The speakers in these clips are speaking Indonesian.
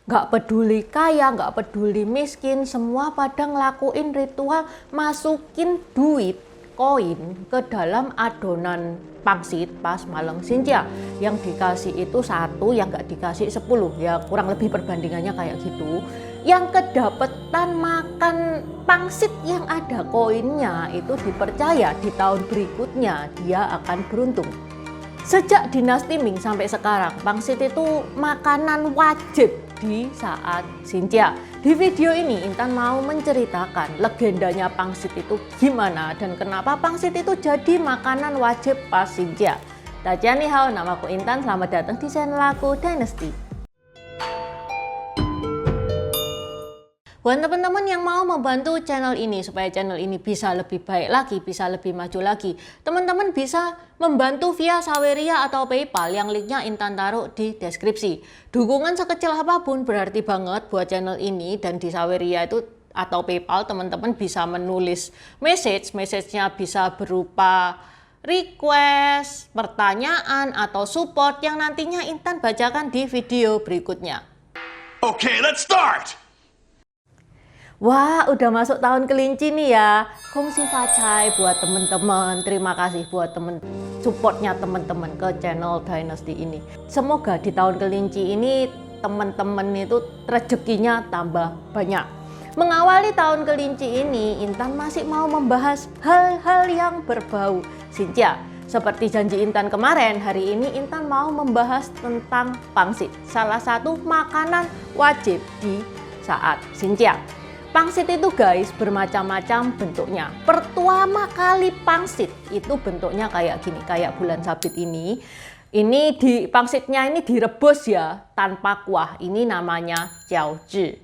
Nggak peduli kaya, nggak peduli miskin, semua pada ngelakuin ritual masukin duit koin ke dalam adonan pangsit pas malam Xinjia. Yang dikasih itu 1, yang nggak dikasih 10, ya kurang lebih perbandingannya kayak gitu. Yang kedapetan makan pangsit yang ada koinnya itu dipercaya di tahun berikutnya dia akan beruntung. Sejak dinasti Ming sampai sekarang, pangsit itu makanan wajib di saat Xinjia. Di video ini Intan mau menceritakan legendanya pangsit itu gimana dan kenapa pangsit itu jadi makanan wajib pas Xinjia. Dajian ni hao, namaku Intan, selamat datang di channel aku Dynasty. Buat teman-teman yang mau membantu channel ini supaya channel ini bisa lebih baik lagi, bisa lebih maju lagi, teman-teman bisa membantu via Saweria atau PayPal yang linknya Intan taruh di deskripsi. Dukungan sekecil apapun berarti banget buat channel ini, dan di Saweria itu atau PayPal teman-teman bisa menulis message-nya bisa berupa request, pertanyaan, atau support yang nantinya Intan bacakan di video berikutnya. Okay, let's start! Wah, udah masuk tahun kelinci nih ya. Kongsi facai buat temen-temen. Terima kasih buat supportnya temen-temen ke channel Dynasty ini. Semoga di tahun kelinci ini temen-temen itu rezekinya tambah banyak. Mengawali tahun kelinci ini, Intan masih mau membahas hal-hal yang berbau Xinjia. Seperti janji Intan kemarin, hari ini Intan mau membahas tentang pangsit. Salah satu makanan wajib di saat Xinjia. Pangsit itu guys bermacam-macam bentuknya. Pertama kali pangsit itu bentuknya kayak gini, kayak bulan sabit ini. Pangsitnya ini direbus ya tanpa kuah. Ini namanya jiaozhi.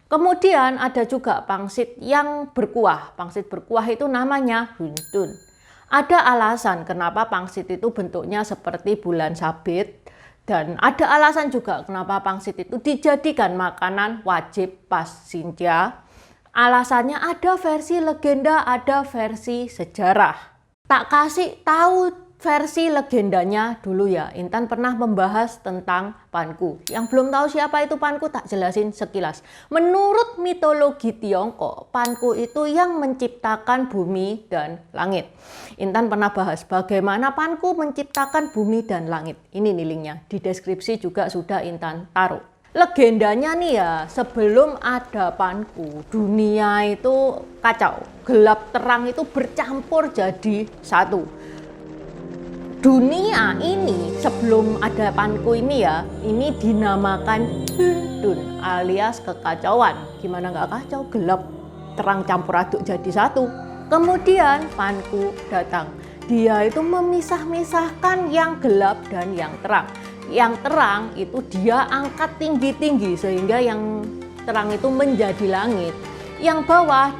Kemudian ada juga pangsit yang berkuah. Pangsit berkuah itu namanya huntun. Ada alasan kenapa pangsit itu bentuknya seperti bulan sabit. Dan ada alasan juga kenapa pangsit itu dijadikan makanan wajib pas Xinjia. Alasannya ada versi legenda, ada versi sejarah. Tak kasih tahu versi legendanya dulu ya. Intan pernah membahas tentang Panku. Yang belum tahu siapa itu Panku tak jelasin sekilas. Menurut mitologi Tiongkok, Panku itu yang menciptakan bumi dan langit. Intan pernah bahas bagaimana Panku menciptakan bumi dan langit. Ini nih linknya, di deskripsi juga sudah Intan taruh. Legendanya nih ya, sebelum ada Panku, dunia itu kacau. Gelap terang itu bercampur jadi satu. Dunia ini sebelum ada Panku ini ya, ini dinamakan Huntun alias kekacauan. Gimana nggak kacau? Gelap terang campur aduk jadi satu. Kemudian Panku datang. Dia itu memisah-misahkan yang gelap dan yang terang. Yang terang itu dia angkat tinggi-tinggi sehingga yang terang itu menjadi langit. Yang bawah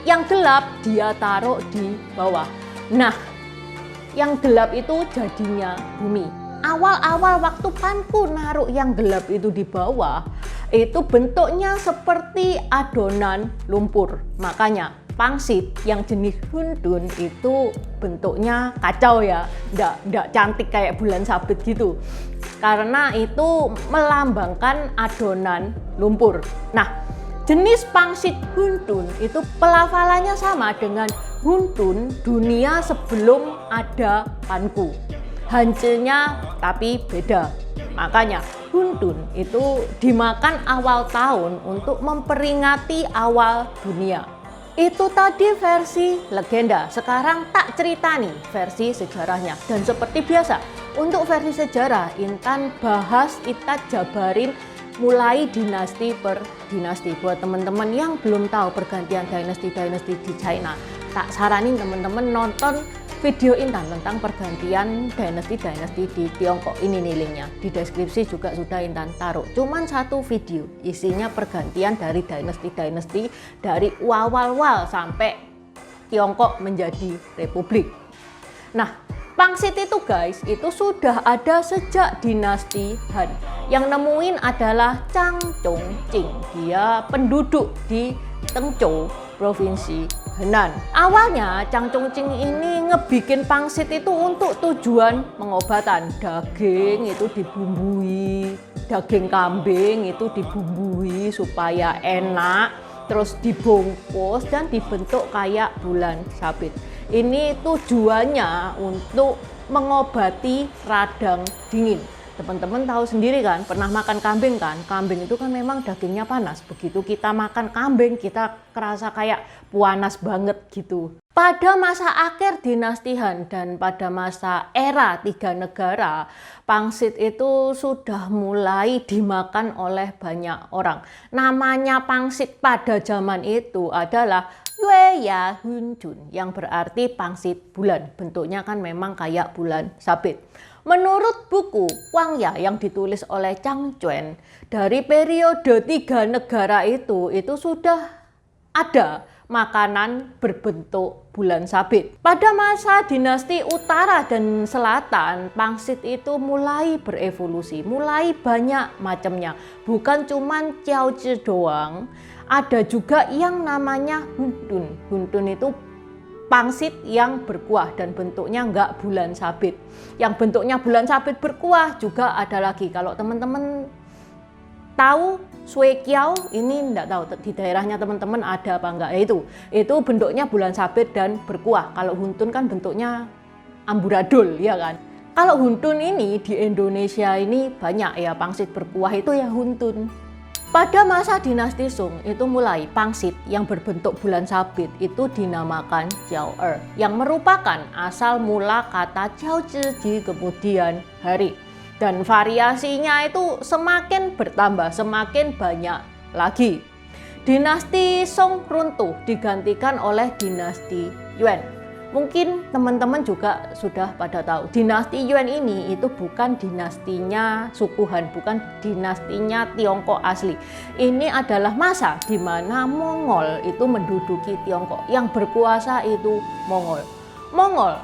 yang gelap dia taruh di bawah. Nah, yang gelap itu jadinya bumi. Awal-awal waktu Panku naruh yang gelap itu di bawah, itu bentuknya seperti adonan lumpur. Makanya pangsit yang jenis huntun itu bentuknya kacau ya, nggak cantik kayak bulan sabit gitu. Karena itu melambangkan adonan lumpur. Nah, jenis pangsit huntun itu pelafalannya sama dengan huntun dunia sebelum ada Panku. Hancurnya tapi beda. Makanya huntun itu dimakan awal tahun untuk memperingati awal dunia. Itu tadi versi legenda. Sekarang tak cerita nih versi sejarahnya. Dan seperti biasa, untuk versi sejarah Intan bahas, kita jabarin mulai dinasti per dinasti. Buat teman-teman yang belum tahu pergantian dinasti-dinasti di China, tak saranin teman-teman nonton video Intan tentang pergantian dinasti-dinasti di Tiongkok. Ini nih linknya, di deskripsi juga sudah Intan taruh. Cuman satu video, isinya pergantian dari dinasti-dinasti dari awal-awal sampai Tiongkok menjadi republik. Nah, pangsit itu guys, itu sudah ada sejak dinasti Han. Yang nemuin adalah Zhang Zhongqing. Dia penduduk di Tengzhou, provinsi Henan. Awalnya Chang Chongqing ini ngebikin pangsit itu untuk tujuan pengobatan. Daging itu dibumbui, daging kambing itu dibumbui supaya enak, terus dibungkus dan dibentuk kayak bulan sabit. Ini tujuannya untuk mengobati radang dingin. Teman-teman tahu sendiri kan, pernah makan kambing kan? Kambing itu kan memang dagingnya panas. Begitu kita makan kambing, kita kerasa kayak panas banget gitu. Pada masa akhir dinasti Han dan pada masa era Tiga Negara, pangsit itu sudah mulai dimakan oleh banyak orang. Namanya pangsit pada zaman itu adalah Yue Ya Hun Jun, yang berarti pangsit bulan. Bentuknya kan memang kayak bulan sabit. Menurut buku Wang Ya yang ditulis oleh Chang Chuen, dari periode Tiga Negara itu sudah ada makanan berbentuk bulan sabit. Pada masa dinasti Utara dan Selatan, pangsit itu mulai berevolusi, mulai banyak macamnya. Bukan cuma jiaozhi doang, ada juga yang namanya huntun. Huntun itu pangsit yang berkuah dan bentuknya enggak bulan sabit. Yang bentuknya bulan sabit berkuah juga ada lagi. Kalau teman-teman tahu sui kiao, ini enggak tahu di daerahnya teman-teman ada apa enggak. Itu bentuknya bulan sabit dan berkuah. Kalau huntun kan bentuknya amburadul, ya kan. Kalau huntun ini di Indonesia ini banyak ya, pangsit berkuah itu ya huntun. Pada masa dinasti Song itu mulai pangsit yang berbentuk bulan sabit itu dinamakan jiao'er, yang merupakan asal mula kata jiaozhi di kemudian hari. Dan variasinya itu semakin bertambah, semakin banyak lagi. Dinasti Song runtuh digantikan oleh dinasti Yuan. Mungkin teman-teman juga sudah pada tahu, dinasti Yuan ini itu bukan dinastinya suku Han, bukan dinastinya Tiongkok asli. Ini adalah masa di mana Mongol itu menduduki Tiongkok, yang berkuasa itu Mongol. Mongol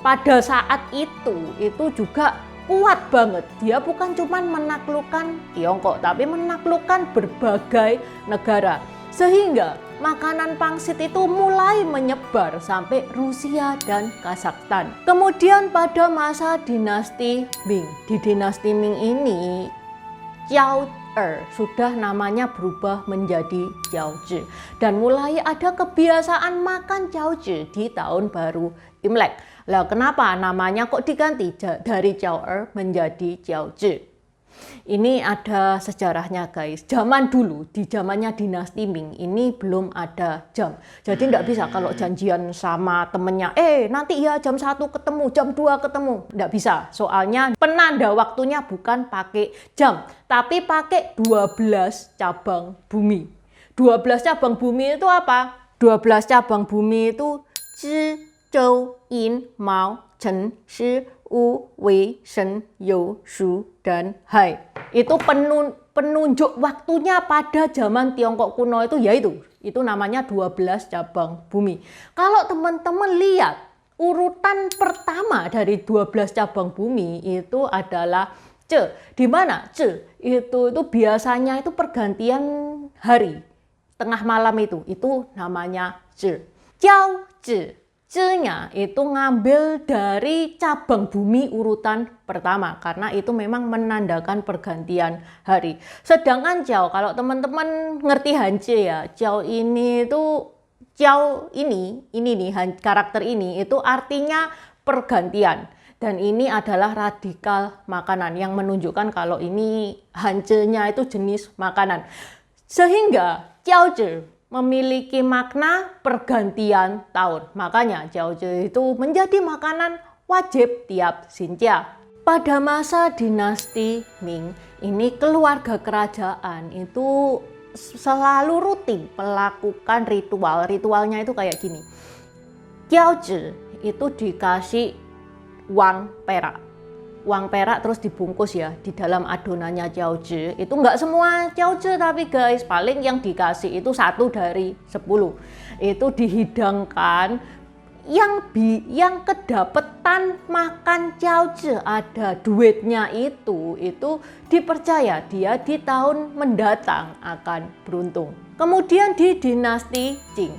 pada saat itu juga kuat banget. Dia bukan cuma menaklukkan Tiongkok, tapi menaklukkan berbagai negara. Sehingga makanan pangsit itu mulai menyebar sampai Rusia dan Kazakhstan. Kemudian pada masa dinasti Ming, di dinasti Ming ini jiao'er sudah namanya berubah menjadi jiaozhi. Dan mulai ada kebiasaan makan jiaozhi di tahun baru Imlek. Lah kenapa namanya kok diganti dari jiao'er menjadi jiaozhi? Ini ada sejarahnya guys. Zaman dulu, di zamannya dinasti Ming, ini belum ada jam. Jadi tidak bisa kalau janjian sama temennya, nanti ya jam 1 ketemu, jam 2 ketemu. Tidak bisa, soalnya penanda waktunya bukan pakai jam, tapi pakai 12 cabang bumi. 12 cabang bumi itu apa? 12 cabang bumi itu Zhi, Zhou, Yin, Mao, Chen, Shi, Wu, Wei, Shen, You, Shu, dan Hai. Itu penunjuk waktunya pada zaman Tiongkok kuno itu namanya 12 cabang bumi. Kalau teman-teman lihat urutan pertama dari 12 cabang bumi itu adalah Ce, di mana Ce itu biasanya itu pergantian hari, tengah malam itu namanya Ce. Jiao Zhi, C-nya itu ngambil dari cabang bumi urutan pertama karena itu memang menandakan pergantian hari. Sedangkan Jiao, kalau teman-teman ngerti Hanje ya, Jiao ini itu karakter ini itu artinya pergantian. Dan ini adalah radikal makanan yang menunjukkan kalau ini Hanje-nya itu jenis makanan. Sehingga jiaozhi memiliki makna pergantian tahun. Makanya jiaozhi itu menjadi makanan wajib tiap Xinjia. Pada masa dinasti Ming, ini keluarga kerajaan itu selalu rutin melakukan ritual. Ritualnya itu kayak gini. Jiaozhi itu dikasih uang perak. Uang perak terus dibungkus ya di dalam adonannya jiaozhi. Itu nggak semua jiaozhi tapi guys, paling yang dikasih itu 1 dari 10. Itu dihidangkan yang kedapetan makan jiaozhi ada duitnya itu dipercaya dia di tahun mendatang akan beruntung. Kemudian di dinasti Qing,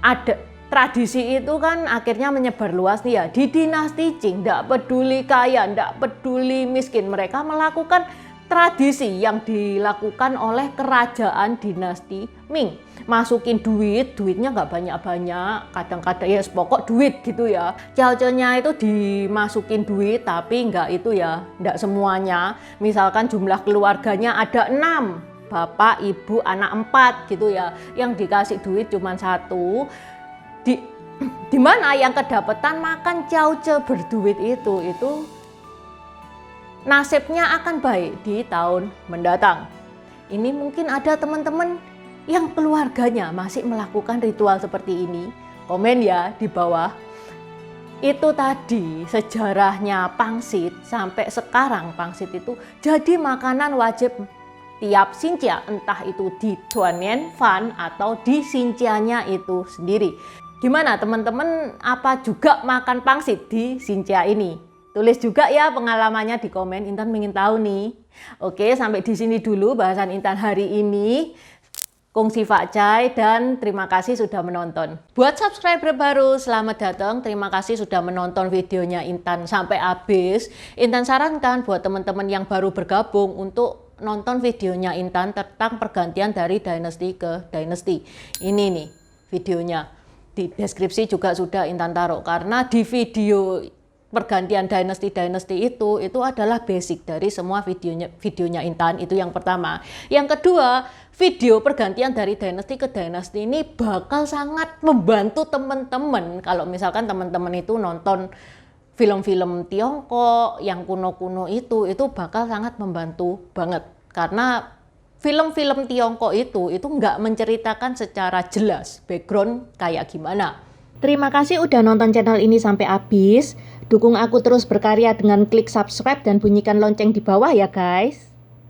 ada tradisi itu kan akhirnya menyebar luas nih ya. Di dinasti Qing, ndak peduli kaya, ndak peduli miskin, mereka melakukan tradisi yang dilakukan oleh kerajaan dinasti Ming. Masukin duitnya nggak banyak-banyak, kadang-kadang ya pokok duit gitu ya. Cao-caonya itu dimasukin duit, tapi nggak itu ya, nggak semuanya. Misalkan jumlah keluarganya ada 6, bapak, ibu, anak 4 gitu ya. Yang dikasih duit cuma 1. Di mana yang kedapatan makan cao-cao berduit itu nasibnya akan baik di tahun mendatang. Ini mungkin ada teman-teman yang keluarganya masih melakukan ritual seperti ini. Komen ya di bawah. Itu tadi sejarahnya pangsit sampai sekarang pangsit itu jadi makanan wajib tiap Xinjia, entah itu di Duanian Fan atau di Xinjianya itu sendiri. Gimana teman-teman, apa juga makan pangsit di Xinjia ini? Tulis juga ya pengalamannya di komen, Intan ingin tahu nih. Oke, sampai di sini dulu bahasan Intan hari ini. Kongsi Pak Cai dan terima kasih sudah menonton. Buat subscriber baru, selamat datang. Terima kasih sudah menonton videonya Intan sampai habis. Intan sarankan buat teman-teman yang baru bergabung untuk nonton videonya Intan tentang pergantian dari dinasti ke dinasti. Ini nih videonya. Di deskripsi juga sudah Intan taruh karena di video pergantian dinasti itu adalah basic dari semua videonya Intan. Itu yang pertama. Yang kedua, video pergantian dari dinasti ke dinasti ini bakal sangat membantu teman-teman kalau misalkan teman-teman itu nonton film-film Tiongkok yang kuno-kuno itu bakal sangat membantu banget karena film-film Tiongkok itu nggak menceritakan secara jelas background kayak gimana. Terima kasih udah nonton channel ini sampai habis. Dukung aku terus berkarya dengan klik subscribe dan bunyikan lonceng di bawah ya guys.